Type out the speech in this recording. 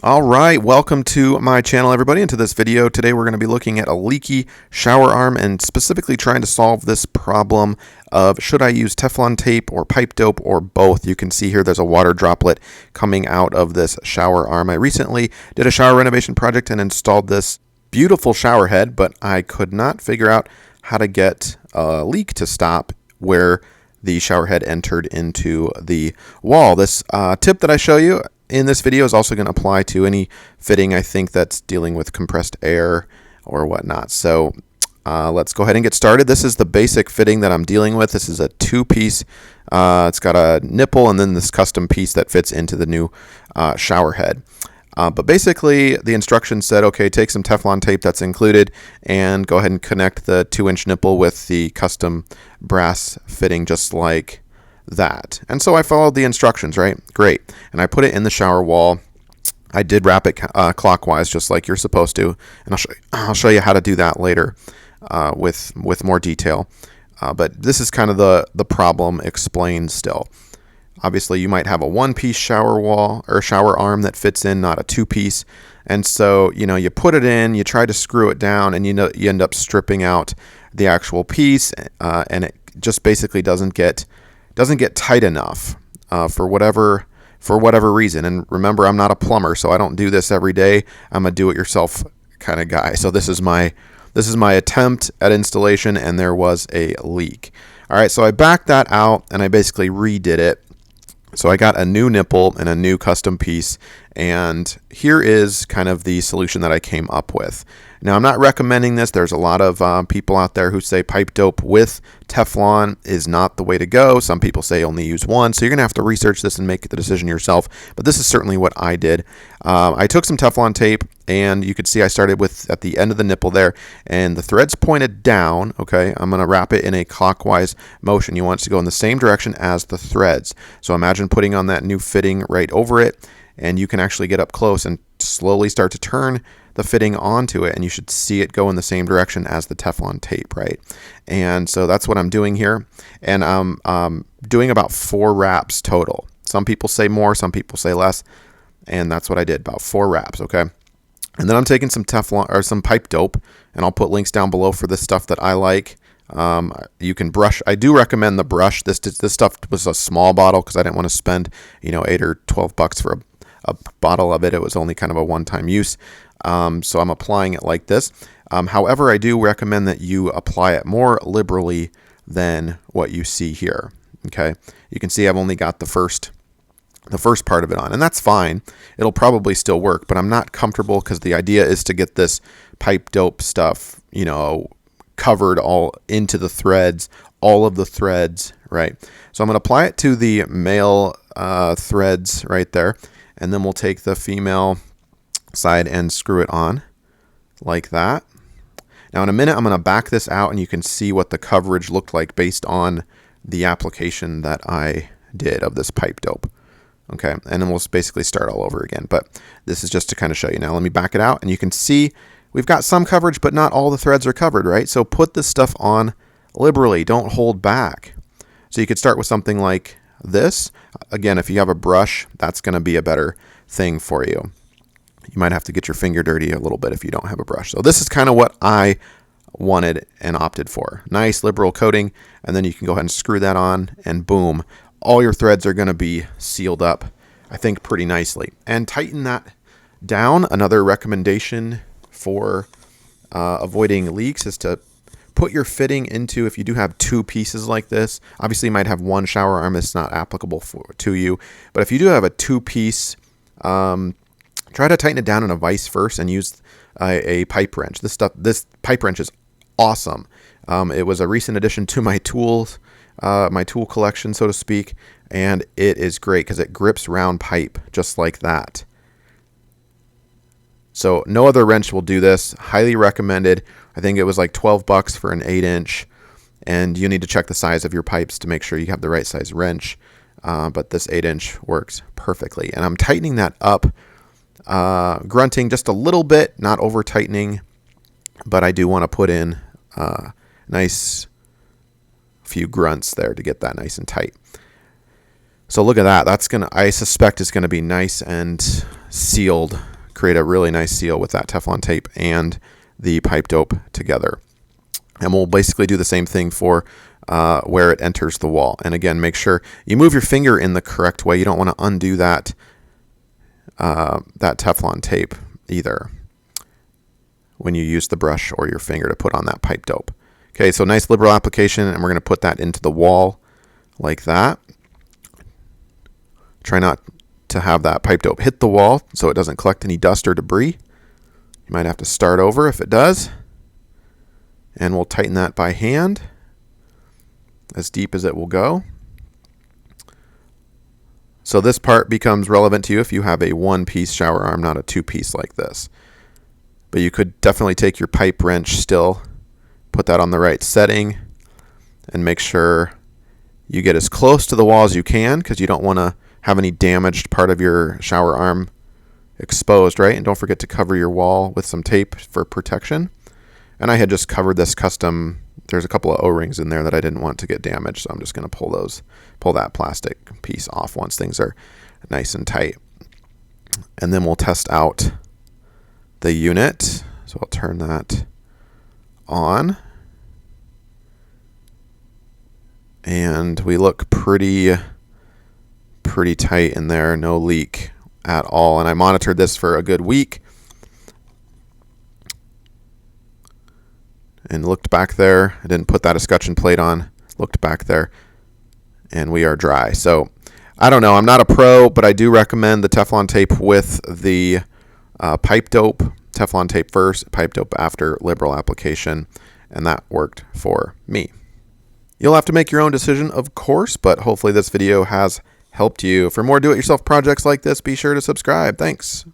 All right, welcome to my channel, everybody. Into this video today, we're going to be looking at a leaky shower arm and specifically trying to solve this problem of should I use Teflon tape or pipe dope or both. You can see here there's a water droplet coming out of this shower arm. I recently did a shower renovation project and installed this beautiful shower head, but I could not figure out how to get a leak to stop where the shower head entered into the wall. This tip that I show you in this video is also going to apply to any fitting, I think, that's dealing with compressed air or whatnot. So let's go ahead and get started. This is the basic fitting that I'm dealing with. This is a two-piece. It's got a nipple and then this custom piece that fits into the new shower head. But basically, the instructions said, okay, take some Teflon tape that's included and go ahead and connect the 2-inch nipple with the custom brass fitting just like that. And so I followed the instructions, right? Great. And I put it in the shower wall. I did wrap it clockwise just like you're supposed to. And I'll show you how to do that later with more detail. But this is kind of the problem explained still. Obviously, you might have a one-piece shower wall or shower arm that fits in, not a two-piece. And so, you put it in, you try to screw it down, and you end up stripping out the actual piece, and it just basically doesn't get tight enough for whatever reason. And remember, I'm not a plumber, so I don't do this every day. I'm a do-it-yourself kind of guy. So this is my attempt at installation, and there was a leak. All right, so I backed that out, and I basically redid it. So I got a new nipple and a new custom piece, and here is kind of the solution that I came up with. Now, I'm not recommending this. There's a lot of people out there who say pipe dope with Teflon is not the way to go. Some people say only use one, so you're going to have to research this and make the decision yourself, but this is certainly what I did. I took some Teflon tape, and you could see I started with at the end of the nipple there, and the threads pointed down. Okay, I'm going to wrap it in a clockwise motion. You want it to go in the same direction as the threads. So imagine putting on that new fitting right over it, and you can actually get up close and slowly start to turn the fitting onto it, and you should see it go in the same direction as the Teflon tape, right? And so that's what I'm doing here, and I'm doing about 4 wraps total. Some people say more, some people say less, and that's what I did, about 4 wraps, okay? And then I'm taking some Teflon or some pipe dope, and I'll put links down below for this stuff that I like. You can brush. I do recommend the brush. This stuff was a small bottle because I didn't want to spend $8 or $12 for a bottle of it. It was only kind of a one-time use. So I'm applying it like this. However, I do recommend that you apply it more liberally than what you see here. Okay, you can see I've only got the first part of it on, and that's fine. It'll probably still work, but I'm not comfortable because the idea is to get this pipe dope stuff, covered all into the threads, all of the threads, right? So I'm going to apply it to the male threads right there, and then we'll take the female side and screw it on like that. Now in a minute I'm going to back this out and you can see what the coverage looked like based on the application that I did of this pipe dope. Okay, and then we'll basically start all over again, but this is just to kind of show you. Now let me back it out and you can see we've got some coverage, but not all the threads are covered, right? So put this stuff on liberally, don't hold back. So you could start with something like this. Again, if you have a brush, that's going to be a better thing for you. You might have to get your finger dirty a little bit if you don't have a brush. So this is kind of what I wanted and opted for. Nice liberal coating, and then you can go ahead and screw that on, and boom, all your threads are going to be sealed up, I think, pretty nicely. And tighten that down. Another recommendation for avoiding leaks is to put your fitting into, if you do have 2 pieces like this, obviously you might have one shower arm that's not applicable to you, but if you do have a 2-piece, try to tighten it down in a vise first and use a pipe wrench. This pipe wrench is awesome. It was a recent addition to my tool collection, so to speak, and it is great because it grips round pipe just like that. So no other wrench will do this. Highly recommended. I think it was like $12 for an 8-inch, and you need to check the size of your pipes to make sure you have the right size wrench. But this 8-inch works perfectly, and I'm tightening that up. Grunting just a little bit, not over tightening, but I do want to put in nice few grunts there to get that nice and tight. So look at that. I suspect it's gonna be nice and sealed create a really nice seal with that Teflon tape and the pipe dope together. And we'll basically do the same thing for where it enters the wall. And again, make sure you move your finger in the correct way. You don't want to undo that Teflon tape either when you use the brush or your finger to put on that pipe dope. Okay, so nice liberal application, and we're going to put that into the wall like that. Try not to have that pipe dope hit the wall so it doesn't collect any dust or debris. You might have to start over if it does. And we'll tighten that by hand as deep as it will go. So this part becomes relevant to you if you have a one-piece shower arm, not a two-piece like this. But you could definitely take your pipe wrench still, put that on the right setting, and make sure you get as close to the wall as you can, because you don't want to have any damaged part of your shower arm exposed, right? And don't forget to cover your wall with some tape for protection. And I had just covered this custom. There's a couple of O-rings in there that I didn't want to get damaged, so I'm just going to pull that plastic piece off once things are nice and tight. And then we'll test out the unit. So I'll turn that on. And we look pretty tight in there, no leak at all. And I monitored this for a good week and looked back there. I didn't put that escutcheon plate on, looked back there, and we are dry. So I don't know, I'm not a pro, but I do recommend the Teflon tape with the pipe dope. Teflon tape first, pipe dope after liberal application, and that worked for me. You'll have to make your own decision, of course, but hopefully this video has helped you. For more do-it-yourself projects like this, be sure to subscribe. Thanks.